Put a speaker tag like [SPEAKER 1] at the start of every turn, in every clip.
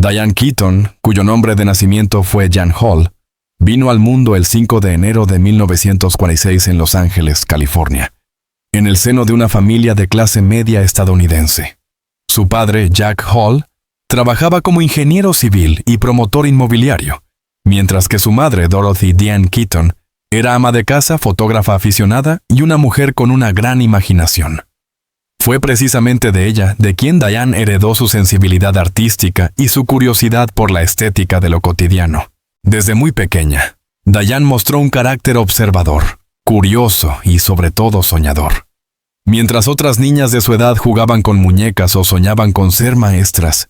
[SPEAKER 1] Diane Keaton, cuyo nombre de nacimiento fue Jan Hall, vino al mundo el 5 de enero de 1946 en Los Ángeles, California, en el seno de una familia de clase media estadounidense. Su padre, Jack Hall, trabajaba como ingeniero civil y promotor inmobiliario, mientras que su madre, Dorothy Diane Keaton, era ama de casa, fotógrafa aficionada y una mujer con una gran imaginación. Fue precisamente de ella de quien Diane heredó su sensibilidad artística y su curiosidad por la estética de lo cotidiano. Desde muy pequeña, Diane mostró un carácter observador, curioso y sobre todo soñador. Mientras otras niñas de su edad jugaban con muñecas o soñaban con ser maestras,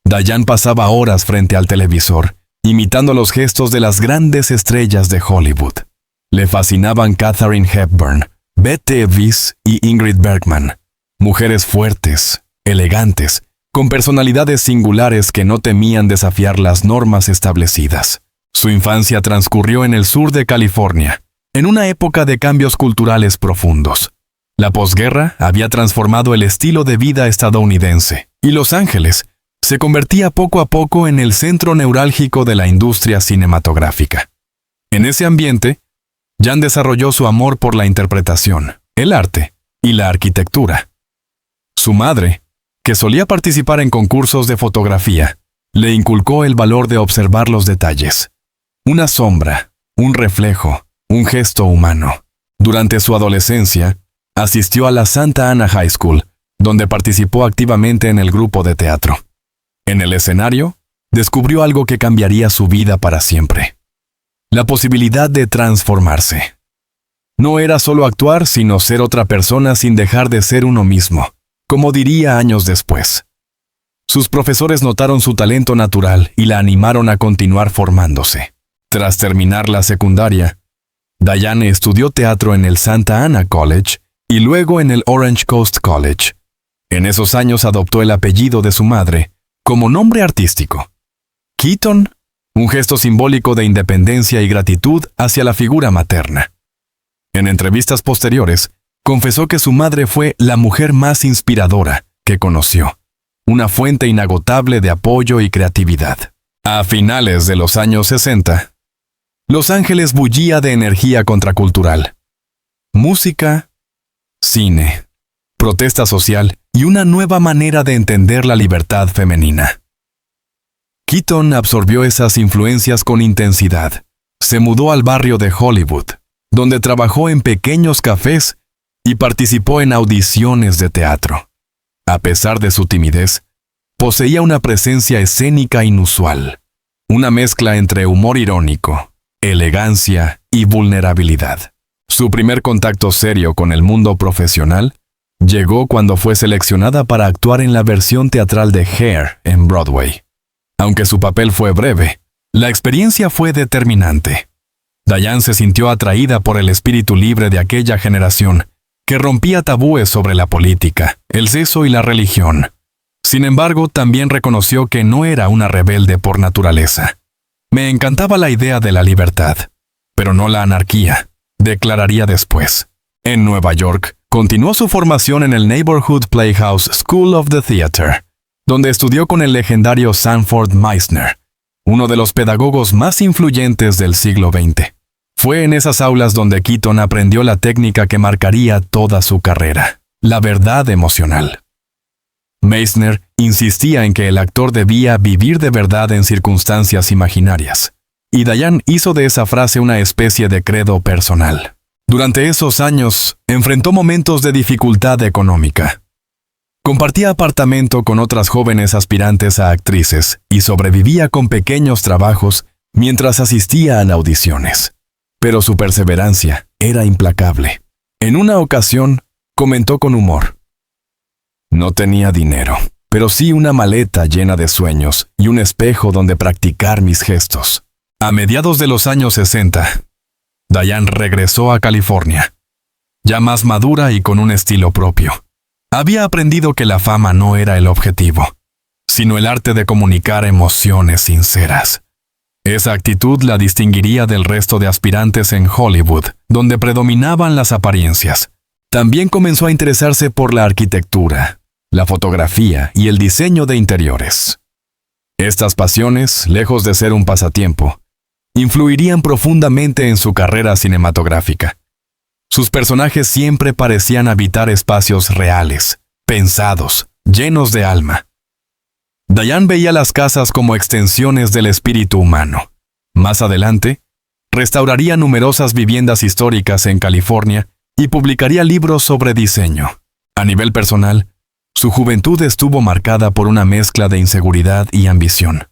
[SPEAKER 1] Diane pasaba horas frente al televisor, imitando los gestos de las grandes estrellas de Hollywood. Le fascinaban Katharine Hepburn, Bette Davis y Ingrid Bergman, mujeres fuertes, elegantes, con personalidades singulares que no temían desafiar las normas establecidas. Su infancia transcurrió en el sur de California, en una época de cambios culturales profundos. La posguerra había transformado el estilo de vida estadounidense, y Los Ángeles se convertía poco a poco en el centro neurálgico de la industria cinematográfica. En ese ambiente, Jan desarrolló su amor por la interpretación, el arte y la arquitectura. Su madre, que solía participar en concursos de fotografía, le inculcó el valor de observar los detalles. Una sombra, un reflejo, un gesto humano. Durante su adolescencia, asistió a la Santa Ana High School, donde participó activamente en el grupo de teatro. En el escenario, descubrió algo que cambiaría su vida para siempre: la posibilidad de transformarse. No era solo actuar, sino ser otra persona sin dejar de ser uno mismo, como diría años después. Sus profesores notaron su talento natural y la animaron a continuar formándose. Tras terminar la secundaria, Diane estudió teatro en el Santa Ana College y luego en el Orange Coast College. En esos años adoptó el apellido de su madre como nombre artístico. Keaton, un gesto simbólico de independencia y gratitud hacia la figura materna. En entrevistas posteriores, confesó que su madre fue la mujer más inspiradora que conoció, una fuente inagotable de apoyo y creatividad. A finales de los años 60, Los Ángeles bullía de energía contracultural. Música, cine, protesta social y una nueva manera de entender la libertad femenina. Keaton absorbió esas influencias con intensidad. Se mudó al barrio de Hollywood, donde trabajó en pequeños cafés y participó en audiciones de teatro. A pesar de su timidez, poseía una presencia escénica inusual, una mezcla entre humor irónico, elegancia y vulnerabilidad. Su primer contacto serio con el mundo profesional llegó cuando fue seleccionada para actuar en la versión teatral de Hair en Broadway. Aunque su papel fue breve, la experiencia fue determinante. Diane se sintió atraída por el espíritu libre de aquella generación, que rompía tabúes sobre la política, el sexo y la religión. Sin embargo, también reconoció que no era una rebelde por naturaleza. Me encantaba la idea de la libertad, pero no la anarquía, declararía después. En Nueva York, continuó su formación en el Neighborhood Playhouse School of the Theater, donde estudió con el legendario Sanford Meisner, uno de los pedagogos más influyentes del siglo XX. Fue en esas aulas donde Keaton aprendió la técnica que marcaría toda su carrera: la verdad emocional. Meisner insistía en que el actor debía vivir de verdad en circunstancias imaginarias, y Diane hizo de esa frase una especie de credo personal. Durante esos años, enfrentó momentos de dificultad económica. Compartía apartamento con otras jóvenes aspirantes a actrices y sobrevivía con pequeños trabajos mientras asistía a audiciones. Pero su perseverancia era implacable. En una ocasión, comentó con humor: no tenía dinero, pero sí una maleta llena de sueños y un espejo donde practicar mis gestos. A mediados de los años 60, Diane regresó a California, ya más madura y con un estilo propio. Había aprendido que la fama no era el objetivo, sino el arte de comunicar emociones sinceras. Esa actitud la distinguiría del resto de aspirantes en Hollywood, donde predominaban las apariencias. También comenzó a interesarse por la arquitectura, la fotografía y el diseño de interiores. Estas pasiones, lejos de ser un pasatiempo, influirían profundamente en su carrera cinematográfica. Sus personajes siempre parecían habitar espacios reales, pensados, llenos de alma. Diane veía las casas como extensiones del espíritu humano. Más adelante, restauraría numerosas viviendas históricas en California y publicaría libros sobre diseño. A nivel personal, su juventud estuvo marcada por una mezcla de inseguridad y ambición.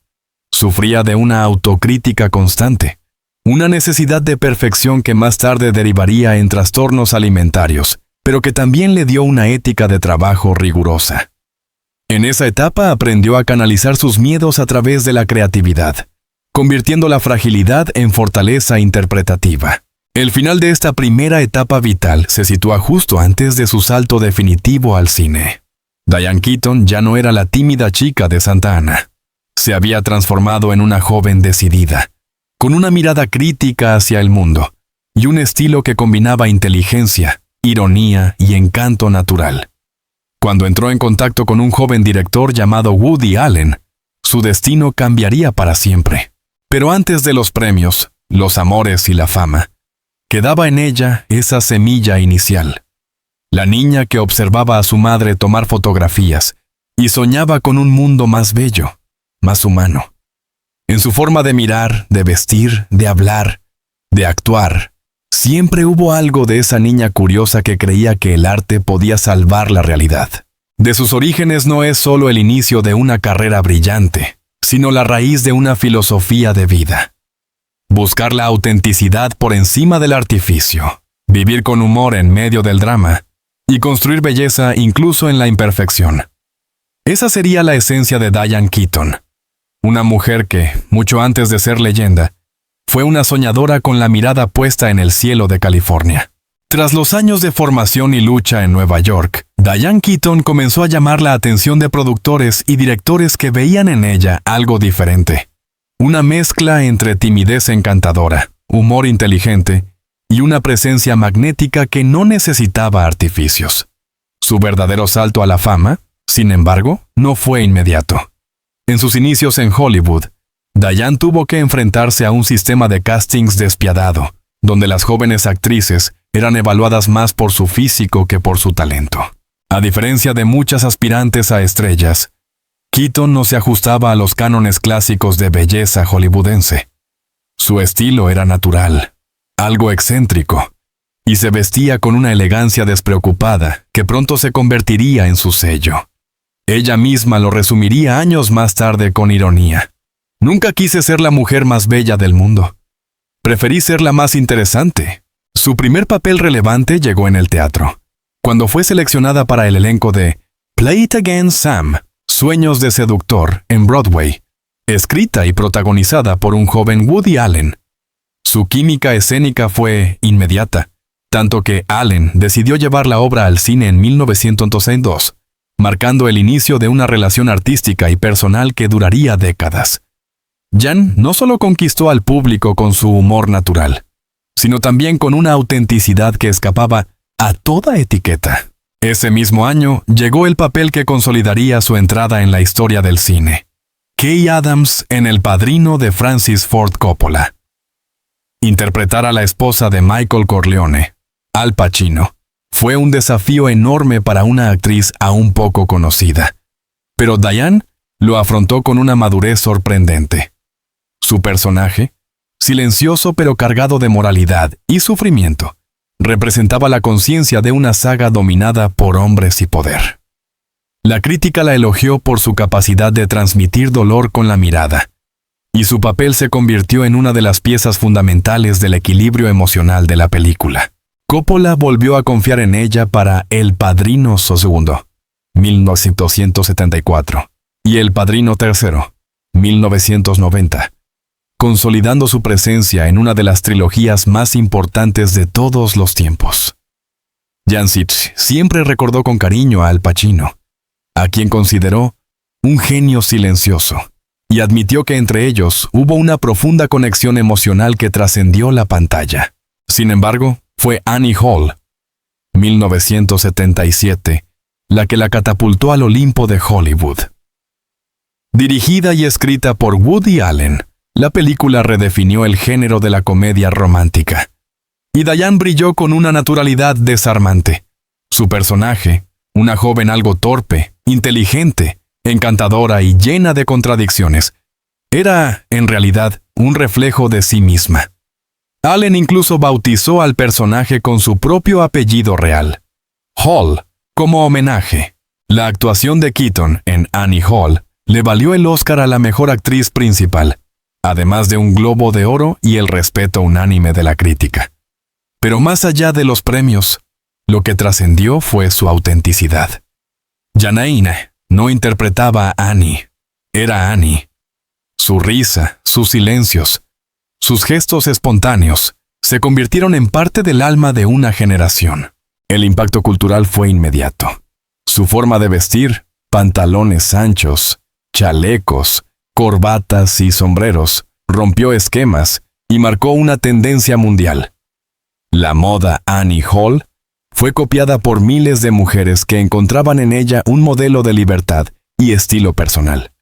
[SPEAKER 1] Sufría de una autocrítica constante, una necesidad de perfección que más tarde derivaría en trastornos alimentarios, pero que también le dio una ética de trabajo rigurosa. En esa etapa aprendió a canalizar sus miedos a través de la creatividad, convirtiendo la fragilidad en fortaleza interpretativa. El final de esta primera etapa vital se sitúa justo antes de su salto definitivo al cine. Diane Keaton ya no era la tímida chica de Santa Ana. Se había transformado en una joven decidida, con una mirada crítica hacia el mundo y un estilo que combinaba inteligencia, ironía y encanto natural. Cuando entró en contacto con un joven director llamado Woody Allen, su destino cambiaría para siempre. Pero antes de los premios, los amores y la fama, quedaba en ella esa semilla inicial. La niña que observaba a su madre tomar fotografías y soñaba con un mundo más bello, más humano. En su forma de mirar, de vestir, de hablar, de actuar, siempre hubo algo de esa niña curiosa que creía que el arte podía salvar la realidad. De sus orígenes no es solo el inicio de una carrera brillante, sino la raíz de una filosofía de vida. Buscar la autenticidad por encima del artificio, vivir con humor en medio del drama y construir belleza incluso en la imperfección. Esa sería la esencia de Diane Keaton, una mujer que, mucho antes de ser leyenda, fue una soñadora con la mirada puesta en el cielo de California. Tras los años de formación y lucha en Nueva York, Diane Keaton comenzó a llamar la atención de productores y directores que veían en ella algo diferente. Una mezcla entre timidez encantadora, humor inteligente y una presencia magnética que no necesitaba artificios. Su verdadero salto a la fama, sin embargo, no fue inmediato. En sus inicios en Hollywood, Diane tuvo que enfrentarse a un sistema de castings despiadado, donde las jóvenes actrices eran evaluadas más por su físico que por su talento. A diferencia de muchas aspirantes a estrellas, Keaton no se ajustaba a los cánones clásicos de belleza hollywoodense. Su estilo era natural, algo excéntrico, y se vestía con una elegancia despreocupada que pronto se convertiría en su sello. Ella misma lo resumiría años más tarde con ironía. Nunca quise ser la mujer más bella del mundo. Preferí ser la más interesante. Su primer papel relevante llegó en el teatro, cuando fue seleccionada para el elenco de Play It Again, Sam, Sueños de Seductor, en Broadway, escrita y protagonizada por un joven Woody Allen. Su química escénica fue inmediata, tanto que Allen decidió llevar la obra al cine en 1902, marcando el inicio de una relación artística y personal que duraría décadas. Jan no solo conquistó al público con su humor natural, sino también con una autenticidad que escapaba a toda etiqueta. Ese mismo año llegó el papel que consolidaría su entrada en la historia del cine: Kay Adams en El Padrino de Francis Ford Coppola. Interpretar a la esposa de Michael Corleone, Al Pacino, fue un desafío enorme para una actriz aún poco conocida, pero Diane lo afrontó con una madurez sorprendente. Su personaje, silencioso pero cargado de moralidad y sufrimiento, representaba la conciencia de una saga dominada por hombres y poder. La crítica la elogió por su capacidad de transmitir dolor con la mirada, y su papel se convirtió en una de las piezas fundamentales del equilibrio emocional de la película. Coppola volvió a confiar en ella para El Padrino II, 1974, y El Padrino III, 1990, consolidando su presencia en una de las trilogías más importantes de todos los tiempos. Jancic siempre recordó con cariño a Al Pacino, a quien consideró un genio silencioso, y admitió que entre ellos hubo una profunda conexión emocional que trascendió la pantalla. Sin embargo, fue Annie Hall, 1977, la que la catapultó al Olimpo de Hollywood. Dirigida y escrita por Woody Allen, la película redefinió el género de la comedia romántica. Y Diane brilló con una naturalidad desarmante. Su personaje, una joven algo torpe, inteligente, encantadora y llena de contradicciones, era, en realidad, un reflejo de sí misma. Allen incluso bautizó al personaje con su propio apellido real, Hall, como homenaje. La actuación de Keaton en Annie Hall le valió el Oscar a la mejor actriz principal, además de un Globo de Oro y el respeto unánime de la crítica. Pero más allá de los premios, lo que trascendió fue su autenticidad. Janaína no interpretaba a Annie, era Annie. Su risa, sus silencios, sus gestos espontáneos, se convirtieron en parte del alma de una generación. El impacto cultural fue inmediato. Su forma de vestir, pantalones anchos, chalecos, corbatas y sombreros, rompió esquemas y marcó una tendencia mundial. La moda Annie Hall fue copiada por miles de mujeres que encontraban en ella un modelo de libertad y estilo personal.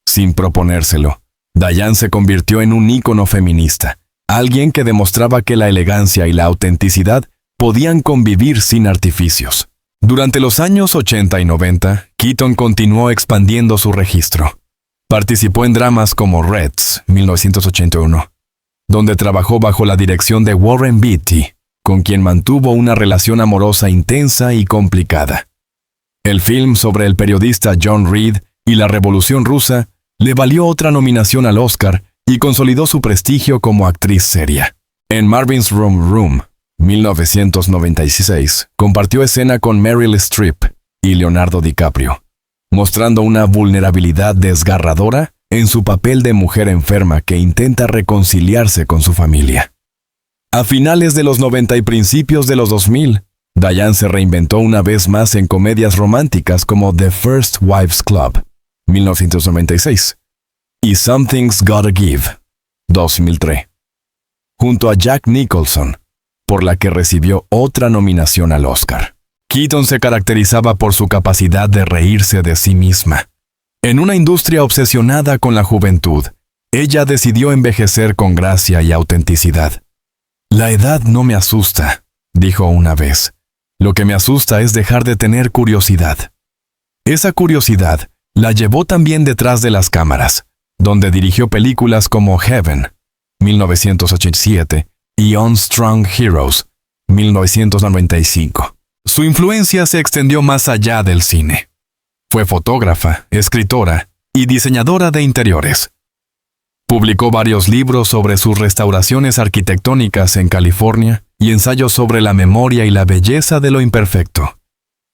[SPEAKER 1] Sin proponérselo, Diane se convirtió en un ícono feminista, alguien que demostraba que la elegancia y la autenticidad podían convivir sin artificios. Durante los años 80 y 90, Keaton continuó expandiendo su registro. Participó en dramas como Reds, 1981, donde trabajó bajo la dirección de Warren Beatty, con quien mantuvo una relación amorosa intensa y complicada. El film sobre el periodista John Reed y la Revolución Rusa le valió otra nominación al Oscar y consolidó su prestigio como actriz seria. En Marvin's Room, 1996, compartió escena con Meryl Streep y Leonardo DiCaprio, mostrando una vulnerabilidad desgarradora en su papel de mujer enferma que intenta reconciliarse con su familia. A finales de los 90 y principios de los 2000, Diane se reinventó una vez más en comedias románticas como The First Wives Club, 1996, y Something's Gotta Give, 2003, junto a Jack Nicholson, por la que recibió otra nominación al Oscar. Keaton se caracterizaba por su capacidad de reírse de sí misma. En una industria obsesionada con la juventud, ella decidió envejecer con gracia y autenticidad. «La edad no me asusta», dijo una vez. «Lo que me asusta es dejar de tener curiosidad». Esa curiosidad la llevó también detrás de las cámaras, donde dirigió películas como Heaven, 1987, y Unstrung Heroes, 1995. Su influencia se extendió más allá del cine. Fue fotógrafa, escritora y diseñadora de interiores. Publicó varios libros sobre sus restauraciones arquitectónicas en California y ensayos sobre la memoria y la belleza de lo imperfecto.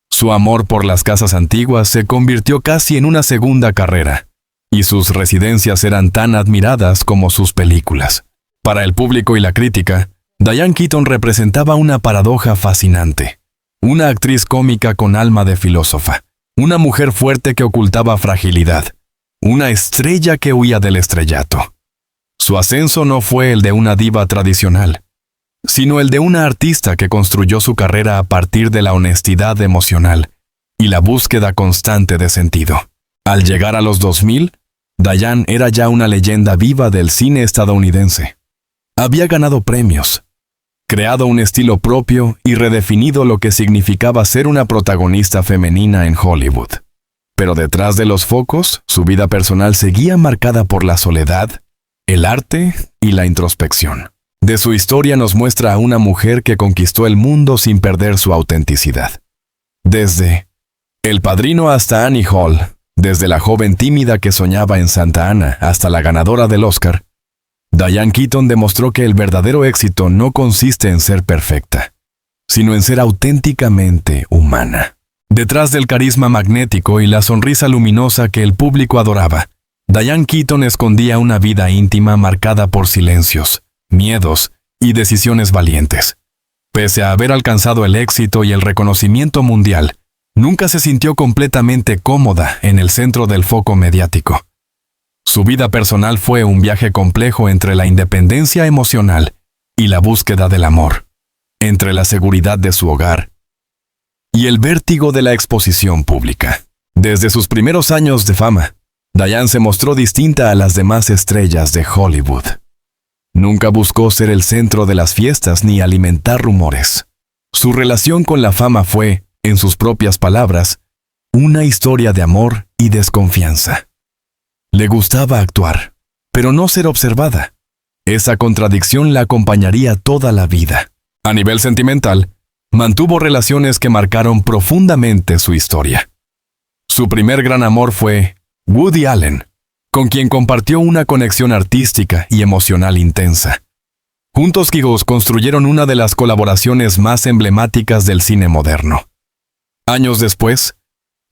[SPEAKER 1] Su amor por las casas antiguas se convirtió casi en una segunda carrera, y sus residencias eran tan admiradas como sus películas. Para el público y la crítica, Diane Keaton representaba una paradoja fascinante. Una actriz cómica con alma de filósofa, una mujer fuerte que ocultaba fragilidad, una estrella que huía del estrellato. Su ascenso no fue el de una diva tradicional, sino el de una artista que construyó su carrera a partir de la honestidad emocional y la búsqueda constante de sentido. Al llegar a los 2000, Diane era ya una leyenda viva del cine estadounidense. Había ganado premios, creado un estilo propio y redefinido lo que significaba ser una protagonista femenina en Hollywood. Pero detrás de los focos, su vida personal seguía marcada por la soledad, el arte y la introspección. De su historia nos muestra a una mujer que conquistó el mundo sin perder su autenticidad. Desde El Padrino hasta Annie Hall, desde la joven tímida que soñaba en Santa Ana hasta la ganadora del Oscar, Diane Keaton demostró que el verdadero éxito no consiste en ser perfecta, sino en ser auténticamente humana. Detrás del carisma magnético y la sonrisa luminosa que el público adoraba, Diane Keaton escondía una vida íntima marcada por silencios, miedos y decisiones valientes. Pese a haber alcanzado el éxito y el reconocimiento mundial, nunca se sintió completamente cómoda en el centro del foco mediático. Su vida personal fue un viaje complejo entre la independencia emocional y la búsqueda del amor, entre la seguridad de su hogar y el vértigo de la exposición pública. Desde sus primeros años de fama, Diane se mostró distinta a las demás estrellas de Hollywood. Nunca buscó ser el centro de las fiestas ni alimentar rumores. Su relación con la fama fue, en sus propias palabras, una historia de amor y desconfianza. Le gustaba actuar, pero no ser observada. Esa contradicción la acompañaría toda la vida. A nivel sentimental, mantuvo relaciones que marcaron profundamente su historia. Su primer gran amor fue Woody Allen, con quien compartió una conexión artística y emocional intensa. Juntos construyeron una de las colaboraciones más emblemáticas del cine moderno. Años después,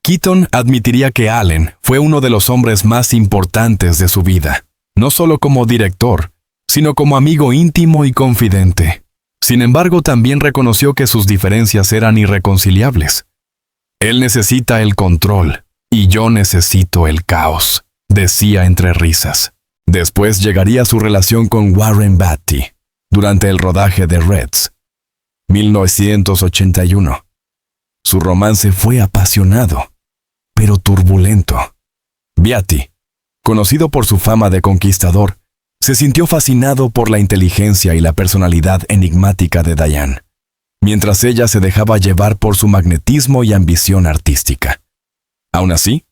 [SPEAKER 1] Keaton admitiría que Allen fue uno de los hombres más importantes de su vida, no solo como director, sino como amigo íntimo y confidente. Sin embargo, también reconoció que sus diferencias eran irreconciliables. Él necesita el control, y yo necesito el caos, decía entre risas. Después llegaría su relación con Warren Beatty, durante el rodaje de Reds, 1981. Su romance fue apasionado, pero turbulento. Beatty, conocido por su fama de conquistador, se sintió fascinado por la inteligencia y la personalidad enigmática de Diane, mientras ella se dejaba llevar por su magnetismo y ambición artística. Aún así,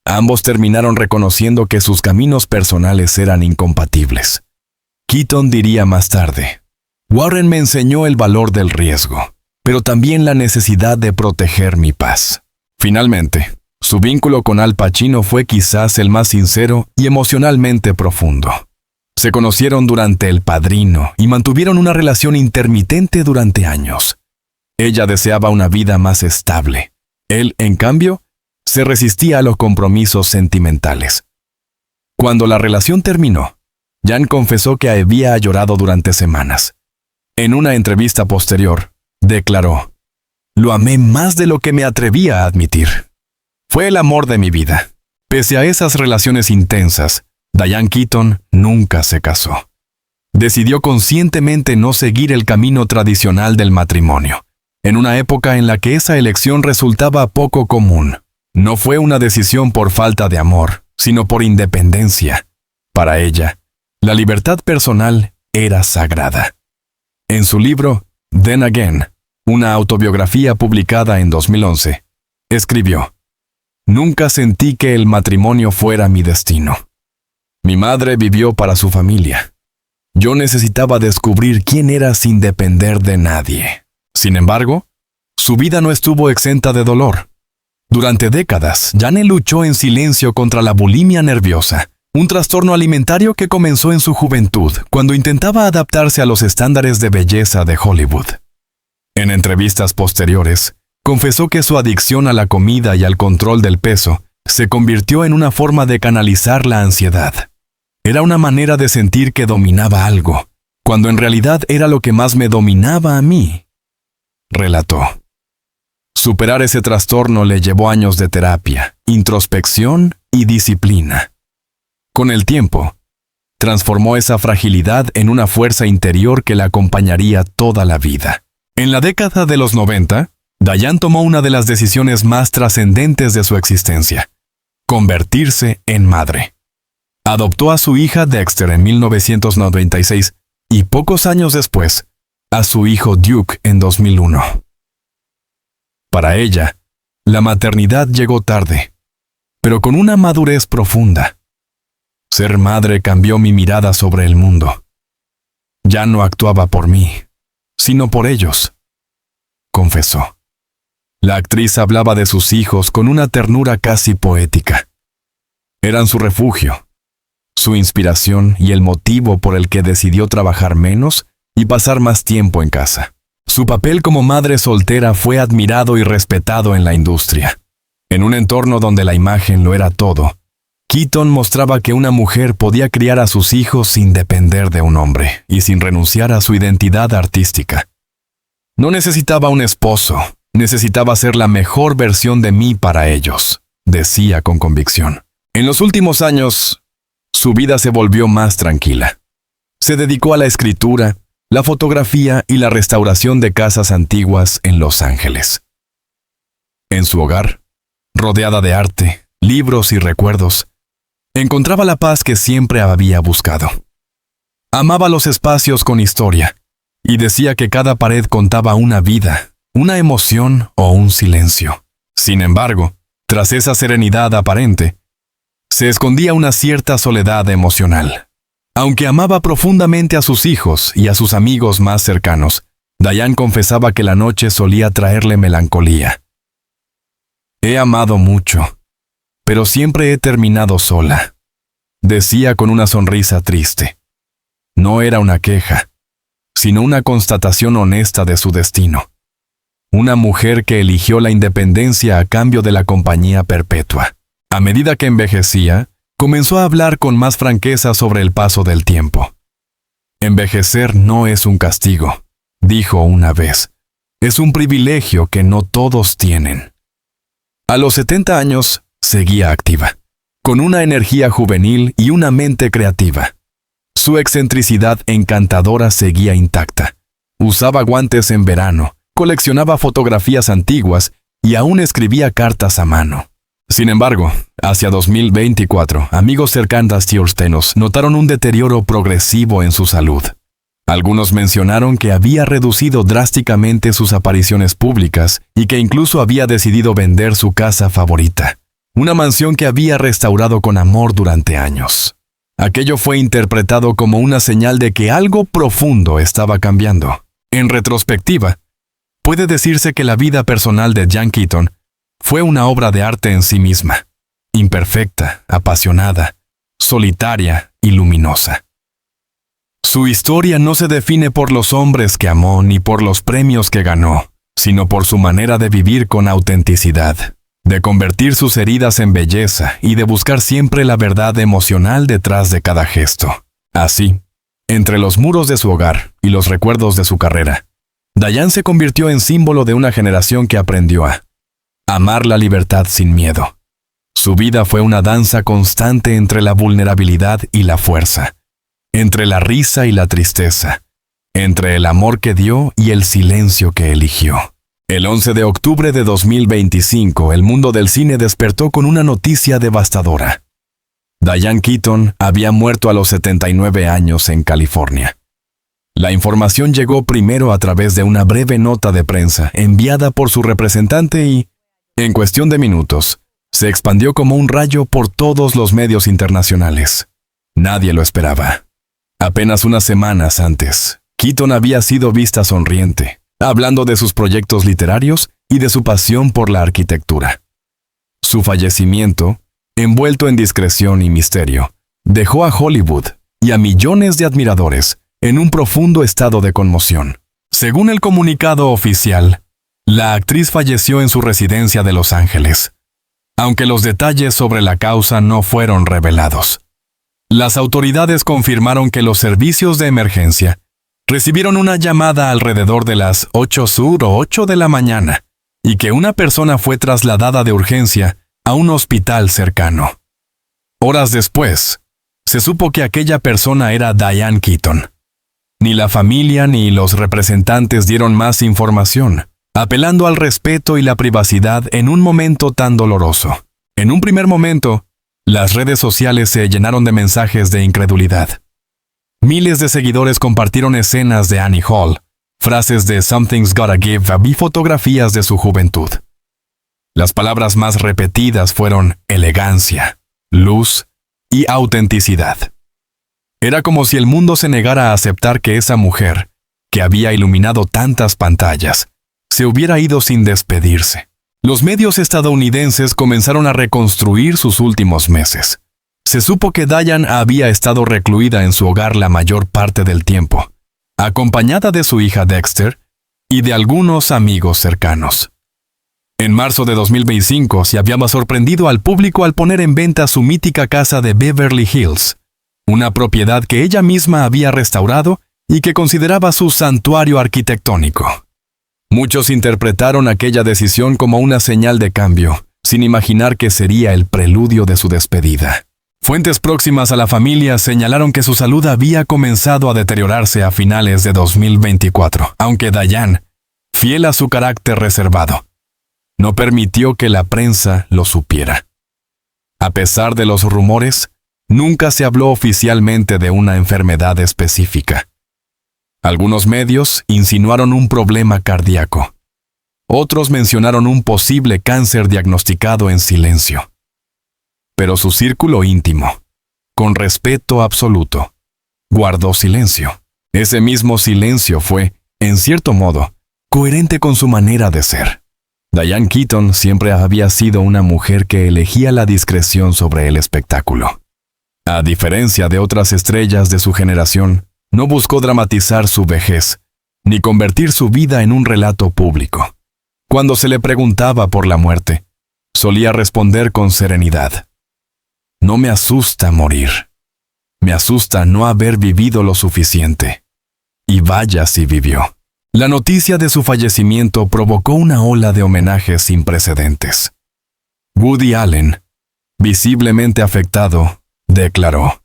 [SPEAKER 1] ambos terminaron reconociendo que sus caminos personales eran incompatibles. Keaton diría más tarde: Warren me enseñó el valor del riesgo, pero también la necesidad de proteger mi paz. Finalmente, su vínculo con Al Pacino fue quizás el más sincero y emocionalmente profundo. Se conocieron durante El Padrino y mantuvieron una relación intermitente durante años. Ella deseaba una vida más estable. Él, en cambio, se resistía a los compromisos sentimentales. Cuando la relación terminó, Jan confesó que había llorado durante semanas. En una entrevista posterior, declaró: «Lo amé más de lo que me atrevía a admitir. Fue el amor de mi vida». Pese a esas relaciones intensas, Diane Keaton nunca se casó. Decidió conscientemente no seguir el camino tradicional del matrimonio, en una época en la que esa elección resultaba poco común. No fue una decisión por falta de amor, sino por independencia. Para ella, la libertad personal era sagrada. En su libro, Then Again, una autobiografía publicada en 2011, escribió: «Nunca sentí que el matrimonio fuera mi destino. Mi madre vivió para su familia. Yo necesitaba descubrir quién era sin depender de nadie». Sin embargo, su vida no estuvo exenta de dolor. Durante décadas, Jane luchó en silencio contra la bulimia nerviosa, un trastorno alimentario que comenzó en su juventud, cuando intentaba adaptarse a los estándares de belleza de Hollywood. En entrevistas posteriores, confesó que su adicción a la comida y al control del peso se convirtió en una forma de canalizar la ansiedad. Era una manera de sentir que dominaba algo, cuando en realidad era lo que más me dominaba a mí, relató. Superar ese trastorno le llevó años de terapia, introspección y disciplina. Con el tiempo, transformó esa fragilidad en una fuerza interior que la acompañaría toda la vida. En la década de los 90, Diane tomó una de las decisiones más trascendentes de su existencia: convertirse en madre. Adoptó a su hija Dexter en 1996 y pocos años después, a su hijo Duke en 2001. Para ella, la maternidad llegó tarde, pero con una madurez profunda. Ser madre cambió mi mirada sobre el mundo. Ya no actuaba por mí, sino por ellos, confesó. La actriz hablaba de sus hijos con una ternura casi poética. Eran su refugio, su inspiración y el motivo por el que decidió trabajar menos y pasar más tiempo en casa. Su papel como madre soltera fue admirado y respetado en la industria. En un entorno donde la imagen lo era todo, Keaton mostraba que una mujer podía criar a sus hijos sin depender de un hombre y sin renunciar a su identidad artística. No necesitaba un esposo, necesitaba ser la mejor versión de mí para ellos, decía con convicción. En los últimos años, su vida se volvió más tranquila. Se dedicó a la escritura, la fotografía y la restauración de casas antiguas en Los Ángeles. En su hogar, rodeada de arte, libros y recuerdos, encontraba la paz que siempre había buscado. Amaba los espacios con historia, y decía que cada pared contaba una vida, una emoción o un silencio. Sin embargo, tras esa serenidad aparente, se escondía una cierta soledad emocional. Aunque amaba profundamente a sus hijos y a sus amigos más cercanos, Diane confesaba que la noche solía traerle melancolía. He amado mucho, pero siempre he terminado sola, decía con una sonrisa triste. No era una queja, sino una constatación honesta de su destino. Una mujer que eligió la independencia a cambio de la compañía perpetua. A medida que envejecía, comenzó a hablar con más franqueza sobre el paso del tiempo. Envejecer no es un castigo, dijo una vez. Es un privilegio que no todos tienen. A los 70 años, seguía activa, con una energía juvenil y una mente creativa. Su excentricidad encantadora seguía intacta. Usaba guantes en verano, coleccionaba fotografías antiguas y aún escribía cartas a mano. Sin embargo, hacia 2024, amigos cercanos de Urstenos notaron un deterioro progresivo en su salud. Algunos mencionaron que había reducido drásticamente sus apariciones públicas y que incluso había decidido vender su casa favorita, una mansión que había restaurado con amor durante años. Aquello fue interpretado como una señal de que algo profundo estaba cambiando. En retrospectiva, puede decirse que la vida personal de Diane Keaton fue una obra de arte en sí misma, imperfecta, apasionada, solitaria y luminosa. Su historia no se define por los hombres que amó ni por los premios que ganó, sino por su manera de vivir con autenticidad, de convertir sus heridas en belleza y de buscar siempre la verdad emocional detrás de cada gesto. Así, entre los muros de su hogar y los recuerdos de su carrera, Diane se convirtió en símbolo de una generación que aprendió a amar la libertad sin miedo. Su vida fue una danza constante entre la vulnerabilidad y la fuerza, entre la risa y la tristeza, entre el amor que dio y el silencio que eligió. El 11 de octubre de 2025, el mundo del cine despertó con una noticia devastadora. Diane Keaton había muerto a los 79 años en California. La información llegó primero a través de una breve nota de prensa enviada por su representante y, en cuestión de minutos, se expandió como un rayo por todos los medios internacionales. Nadie lo esperaba. Apenas unas semanas antes, Keaton había sido vista sonriente, hablando de sus proyectos literarios y de su pasión por la arquitectura. Su fallecimiento, envuelto en discreción y misterio, dejó a Hollywood y a millones de admiradores en un profundo estado de conmoción. Según el comunicado oficial, la actriz falleció en su residencia de Los Ángeles, aunque los detalles sobre la causa no fueron revelados. Las autoridades confirmaron que los servicios de emergencia recibieron una llamada alrededor de las 8 sur o 8 de la mañana y que una persona fue trasladada de urgencia a un hospital cercano. Horas después, se supo que aquella persona era Diane Keaton. Ni la familia ni los representantes dieron más información, apelando al respeto y la privacidad en un momento tan doloroso. En un primer momento, las redes sociales se llenaron de mensajes de incredulidad. Miles de seguidores compartieron escenas de Annie Hall, frases de Something's Gotta Give y fotografías de su juventud. Las palabras más repetidas fueron elegancia, luz y autenticidad. Era como si el mundo se negara a aceptar que esa mujer, que había iluminado tantas pantallas, se hubiera ido sin despedirse. Los medios estadounidenses comenzaron a reconstruir sus últimos meses. Se supo que Diane había estado recluida en su hogar la mayor parte del tiempo, acompañada de su hija Dexter y de algunos amigos cercanos. En marzo de 2025 se había sorprendido al público al poner en venta su mítica casa de Beverly Hills, una propiedad que ella misma había restaurado y que consideraba su santuario arquitectónico. Muchos interpretaron aquella decisión como una señal de cambio, sin imaginar que sería el preludio de su despedida. Fuentes próximas a la familia señalaron que su salud había comenzado a deteriorarse a finales de 2024, aunque Diane, fiel a su carácter reservado, no permitió que la prensa lo supiera. A pesar de los rumores, nunca se habló oficialmente de una enfermedad específica. Algunos medios insinuaron un problema cardíaco. Otros mencionaron un posible cáncer diagnosticado en silencio. Pero su círculo íntimo, con respeto absoluto, guardó silencio. Ese mismo silencio fue, en cierto modo, coherente con su manera de ser. Diane Keaton siempre había sido una mujer que elegía la discreción sobre el espectáculo. A diferencia de otras estrellas de su generación, no buscó dramatizar su vejez, ni convertir su vida en un relato público. Cuando se le preguntaba por la muerte, solía responder con serenidad: «No me asusta morir. Me asusta no haber vivido lo suficiente». Y vaya si vivió. La noticia de su fallecimiento provocó una ola de homenajes sin precedentes. Woody Allen, visiblemente afectado, declaró: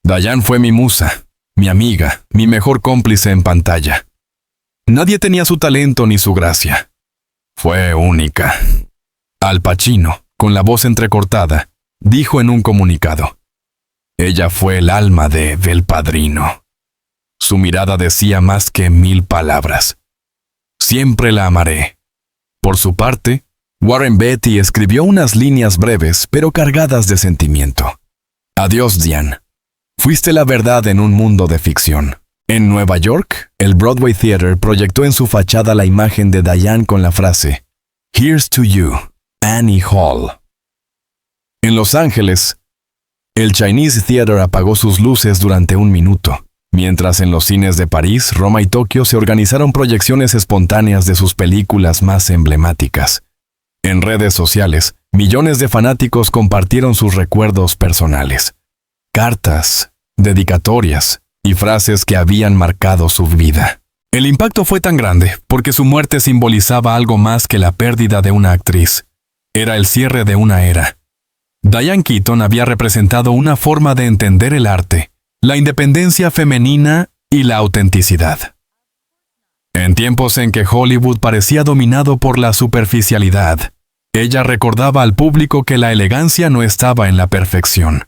[SPEAKER 1] «Diane fue mi musa, mi amiga, mi mejor cómplice en pantalla. Nadie tenía su talento ni su gracia. Fue única». Al Pacino, con la voz entrecortada, dijo en un comunicado: «Ella fue el alma de El Padrino». Su mirada decía más que 1000 palabras. «Siempre la amaré». Por su parte, Warren Beatty escribió unas líneas breves pero cargadas de sentimiento. «Adiós, Diane. Fuiste la verdad en un mundo de ficción». En Nueva York, el Broadway Theater proyectó en su fachada la imagen de Diane con la frase: «Here's to you, Annie Hall». En Los Ángeles, el Chinese Theater apagó sus luces durante 1 minuto, mientras en los cines de París, Roma y Tokio se organizaron proyecciones espontáneas de sus películas más emblemáticas. En redes sociales, millones de fanáticos compartieron sus recuerdos personales, cartas, dedicatorias y frases que habían marcado su vida. El impacto fue tan grande porque su muerte simbolizaba algo más que la pérdida de una actriz. Era el cierre de una era. Diane Keaton había representado una forma de entender el arte, la independencia femenina y la autenticidad. En tiempos en que Hollywood parecía dominado por la superficialidad, ella recordaba al público que la elegancia no estaba en la perfección,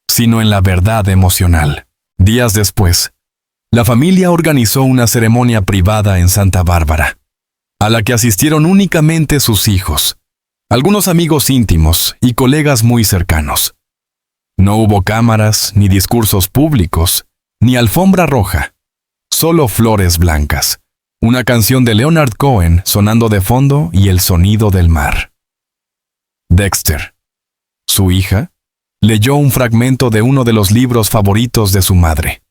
[SPEAKER 1] sino en la verdad emocional. Días después, la familia organizó una ceremonia privada en Santa Bárbara, a la que asistieron únicamente sus hijos, algunos amigos íntimos y colegas muy cercanos. No hubo cámaras, ni discursos públicos, ni alfombra roja, solo flores blancas, una canción de Leonard Cohen sonando de fondo y el sonido del mar. Dexter, su hija, leyó un fragmento de uno de los libros favoritos de su madre.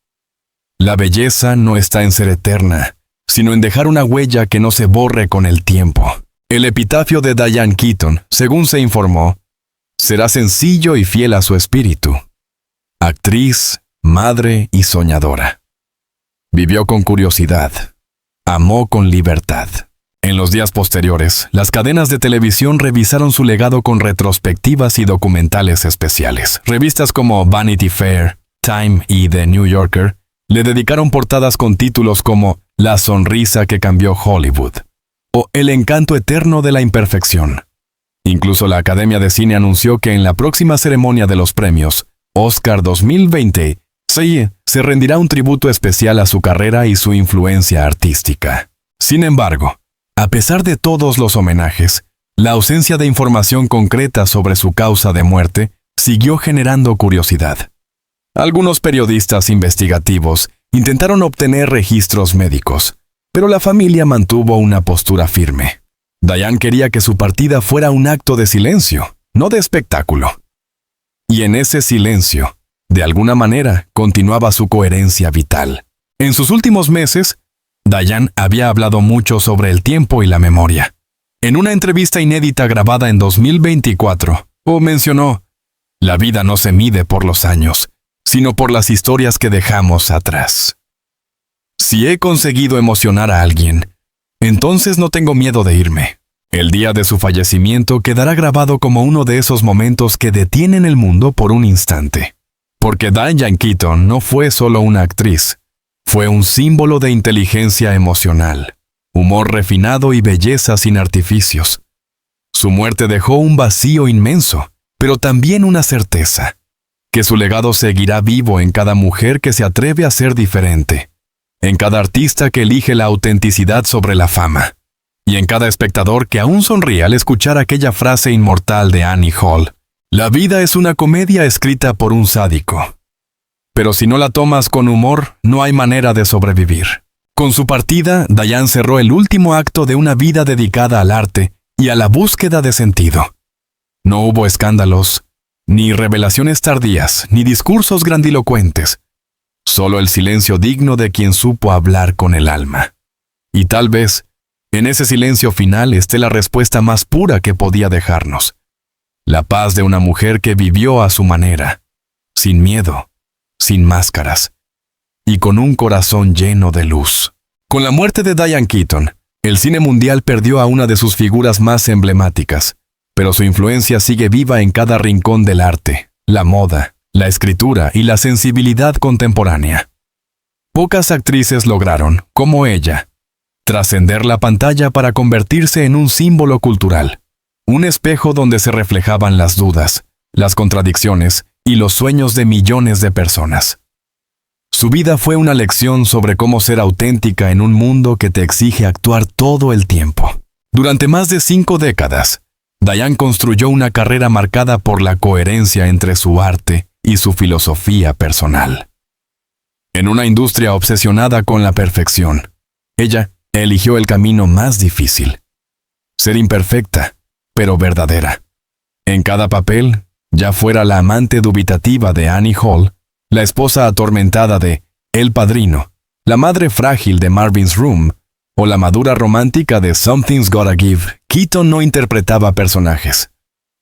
[SPEAKER 1] La belleza no está en ser eterna, sino en dejar una huella que no se borre con el tiempo. El epitafio de Diane Keaton, según se informó, será sencillo y fiel a su espíritu. Actriz, madre y soñadora. Vivió con curiosidad. Amó con libertad. En los días posteriores, las cadenas de televisión revisaron su legado con retrospectivas y documentales especiales. Revistas como Vanity Fair, Time y The New Yorker le dedicaron portadas con títulos como La sonrisa que cambió Hollywood o El encanto eterno de la imperfección. Incluso la Academia de Cine anunció que en la próxima ceremonia de los premios, Oscar 2020, se rendirá un tributo especial a su carrera y su influencia artística. Sin embargo, a pesar de todos los homenajes, la ausencia de información concreta sobre su causa de muerte siguió generando curiosidad. Algunos periodistas investigativos intentaron obtener registros médicos, pero la familia mantuvo una postura firme. Diane quería que su partida fuera un acto de silencio, no de espectáculo. Y en ese silencio, de alguna manera, continuaba su coherencia vital. En sus últimos meses, Diane había hablado mucho sobre el tiempo y la memoria. En una entrevista inédita grabada en 2024, mencionó: «La vida no se mide por los años, sino por las historias que dejamos atrás. Si he conseguido emocionar a alguien, entonces no tengo miedo de irme». El día de su fallecimiento quedará grabado como uno de esos momentos que detienen el mundo por un instante. Porque Diane Keaton no fue solo una actriz, fue un símbolo de inteligencia emocional, humor refinado y belleza sin artificios. Su muerte dejó un vacío inmenso, pero también una certeza: que su legado seguirá vivo en cada mujer que se atreve a ser diferente, en cada artista que elige la autenticidad sobre la fama, y en cada espectador que aún sonríe al escuchar aquella frase inmortal de Annie Hall: la vida es una comedia escrita por un sádico. Pero si no la tomas con humor, no hay manera de sobrevivir. Con su partida, Diane cerró el último acto de una vida dedicada al arte y a la búsqueda de sentido. No hubo escándalos, ni revelaciones tardías, ni discursos grandilocuentes. Solo el silencio digno de quien supo hablar con el alma. Y tal vez, en ese silencio final esté la respuesta más pura que podía dejarnos. La paz de una mujer que vivió a su manera, sin miedo, sin máscaras, y con un corazón lleno de luz. Con la muerte de Diane Keaton, el cine mundial perdió a una de sus figuras más emblemáticas, pero su influencia sigue viva en cada rincón del arte, la moda, la escritura y la sensibilidad contemporánea. Pocas actrices lograron, como ella, trascender la pantalla para convertirse en un símbolo cultural, un espejo donde se reflejaban las dudas, las contradicciones y los sueños de millones de personas. Su vida fue una lección sobre cómo ser auténtica en un mundo que te exige actuar todo el tiempo. Durante más de 5 décadas, Diane construyó una carrera marcada por la coherencia entre su arte y su filosofía personal. En una industria obsesionada con la perfección, ella eligió el camino más difícil: ser imperfecta, pero verdadera. En cada papel, ya fuera la amante dubitativa de Annie Hall, la esposa atormentada de El Padrino, la madre frágil de Marvin's Room, o la madura romántica de Something's Gotta Give, Keaton no interpretaba personajes.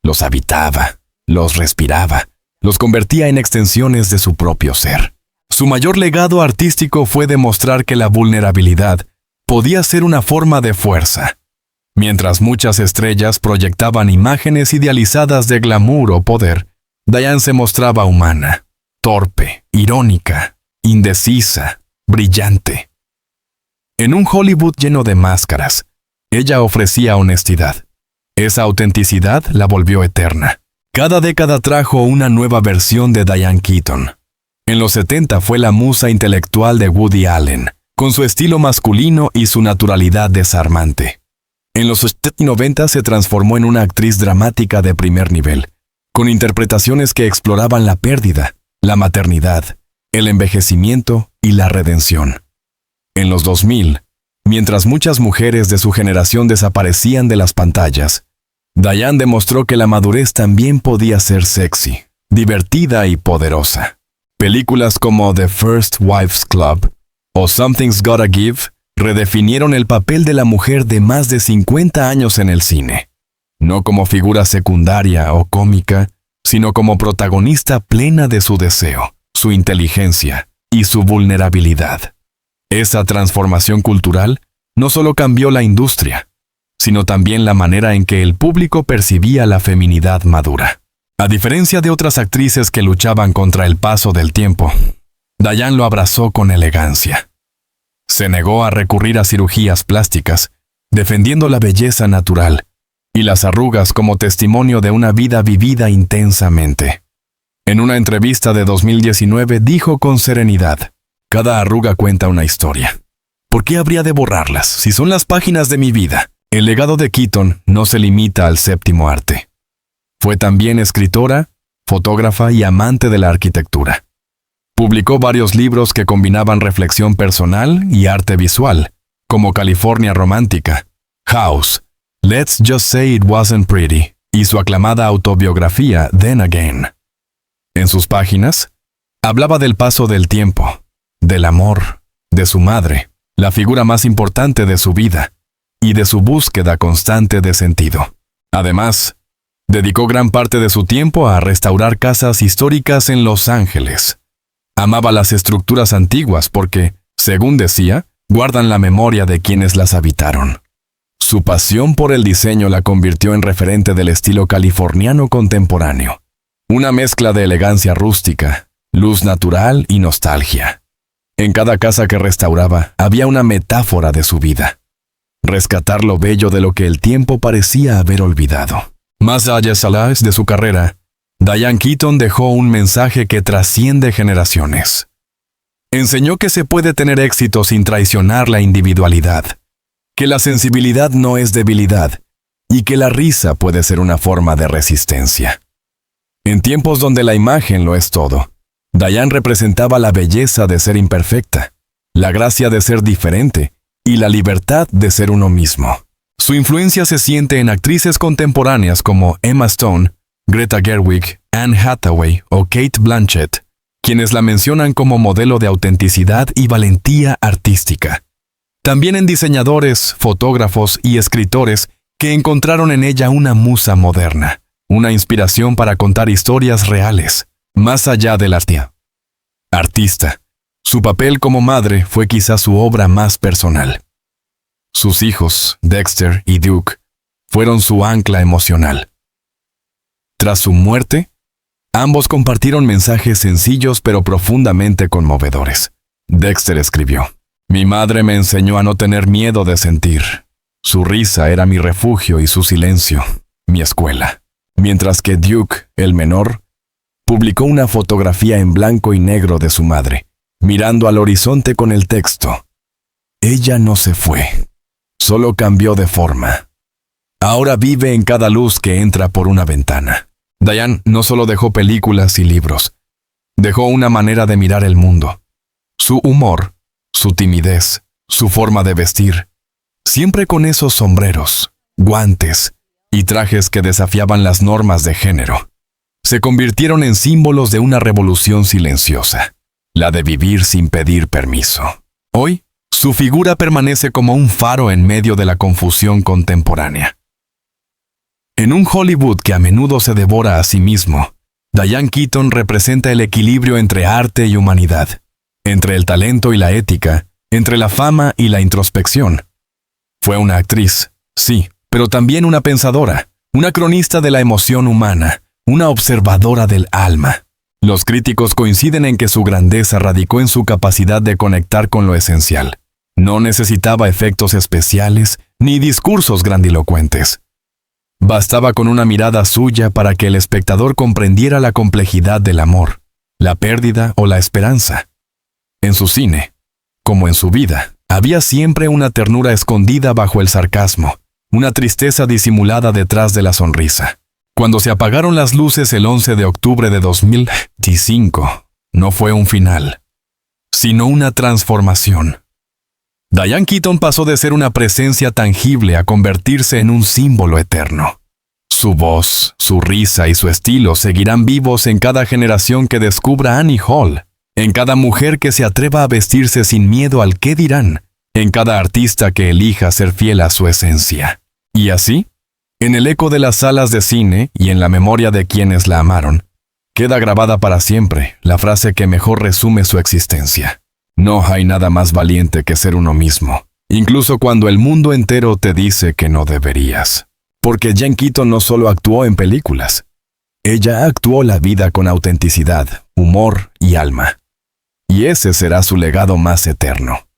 [SPEAKER 1] Los habitaba, los respiraba, los convertía en extensiones de su propio ser. Su mayor legado artístico fue demostrar que la vulnerabilidad podía ser una forma de fuerza. Mientras muchas estrellas proyectaban imágenes idealizadas de glamour o poder, Diane se mostraba humana, torpe, irónica, indecisa, brillante. En un Hollywood lleno de máscaras, ella ofrecía honestidad. Esa autenticidad la volvió eterna. Cada década trajo una nueva versión de Diane Keaton. En los 70 fue la musa intelectual de Woody Allen, con su estilo masculino y su naturalidad desarmante. En los 80 y 90 se transformó en una actriz dramática de primer nivel, con interpretaciones que exploraban la pérdida, la maternidad, el envejecimiento y la redención. En los 2000, mientras muchas mujeres de su generación desaparecían de las pantallas, Diane demostró que la madurez también podía ser sexy, divertida y poderosa. Películas como The First Wives Club o Something's Gotta Give redefinieron el papel de la mujer de más de 50 años en el cine, no como figura secundaria o cómica, sino como protagonista plena de su deseo, su inteligencia y su vulnerabilidad. Esa transformación cultural no solo cambió la industria, sino también la manera en que el público percibía la feminidad madura. A diferencia de otras actrices que luchaban contra el paso del tiempo, Diane lo abrazó con elegancia. Se negó a recurrir a cirugías plásticas, defendiendo la belleza natural y las arrugas como testimonio de una vida vivida intensamente. En una entrevista de 2019 dijo con serenidad: «Cada arruga cuenta una historia. ¿Por qué habría de borrarlas si son las páginas de mi vida?» El legado de Keaton no se limita al séptimo arte. Fue también escritora, fotógrafa y amante de la arquitectura. Publicó varios libros que combinaban reflexión personal y arte visual, como California Romántica, House, Let's Just Say It Wasn't Pretty y su aclamada autobiografía Then Again. En sus páginas, hablaba del paso del tiempo, del amor, de su madre, la figura más importante de su vida, y de su búsqueda constante de sentido. Además, dedicó gran parte de su tiempo a restaurar casas históricas en Los Ángeles. Amaba las estructuras antiguas porque, según decía, guardan la memoria de quienes las habitaron. Su pasión por el diseño la convirtió en referente del estilo californiano contemporáneo, una mezcla de elegancia rústica, luz natural y nostalgia. En cada casa que restauraba había una metáfora de su vida. Rescatar lo bello de lo que el tiempo parecía haber olvidado. Más allá de su carrera, Diane Keaton dejó un mensaje que trasciende generaciones. Enseñó que se puede tener éxito sin traicionar la individualidad, que la sensibilidad no es debilidad y que la risa puede ser una forma de resistencia. En tiempos donde la imagen lo es todo, Diane representaba la belleza de ser imperfecta, la gracia de ser diferente y la libertad de ser uno mismo. Su influencia se siente en actrices contemporáneas como Emma Stone, Greta Gerwig, Anne Hathaway o Kate Blanchett, quienes la mencionan como modelo de autenticidad y valentía artística. También en diseñadores, fotógrafos y escritores que encontraron en ella una musa moderna, una inspiración para contar historias reales, más allá del arte. Artista. Su papel como madre fue quizá su obra más personal. Sus hijos, Dexter y Duke, fueron su ancla emocional. Tras su muerte, ambos compartieron mensajes sencillos pero profundamente conmovedores. Dexter escribió: «Mi madre me enseñó a no tener miedo de sentir. Su risa era mi refugio y su silencio, mi escuela». Mientras que Duke, el menor, publicó una fotografía en blanco y negro de su madre, mirando al horizonte con el texto: «Ella no se fue, solo cambió de forma. Ahora vive en cada luz que entra por una ventana». Diane no solo dejó películas y libros, dejó una manera de mirar el mundo. Su humor, su timidez, su forma de vestir, siempre con esos sombreros, guantes y trajes que desafiaban las normas de género, se convirtieron en símbolos de una revolución silenciosa, la de vivir sin pedir permiso. Hoy, su figura permanece como un faro en medio de la confusión contemporánea. En un Hollywood que a menudo se devora a sí mismo, Diane Keaton representa el equilibrio entre arte y humanidad, entre el talento y la ética, entre la fama y la introspección. Fue una actriz, sí, pero también una pensadora, una cronista de la emoción humana, una observadora del alma. Los críticos coinciden en que su grandeza radicó en su capacidad de conectar con lo esencial. No necesitaba efectos especiales ni discursos grandilocuentes. Bastaba con una mirada suya para que el espectador comprendiera la complejidad del amor, la pérdida o la esperanza. En su cine, como en su vida, había siempre una ternura escondida bajo el sarcasmo, una tristeza disimulada detrás de la sonrisa. Cuando se apagaron las luces el 11 de octubre de 2005, no fue un final, sino una transformación. Diane Keaton pasó de ser una presencia tangible a convertirse en un símbolo eterno. Su voz, su risa y su estilo seguirán vivos en cada generación que descubra Annie Hall, en cada mujer que se atreva a vestirse sin miedo al qué dirán, en cada artista que elija ser fiel a su esencia. Y así, en el eco de las salas de cine y en la memoria de quienes la amaron, queda grabada para siempre la frase que mejor resume su existencia. No hay nada más valiente que ser uno mismo, incluso cuando el mundo entero te dice que no deberías. Porque Diane Keaton no solo actuó en películas, ella actuó la vida con autenticidad, humor y alma. Y ese será su legado más eterno.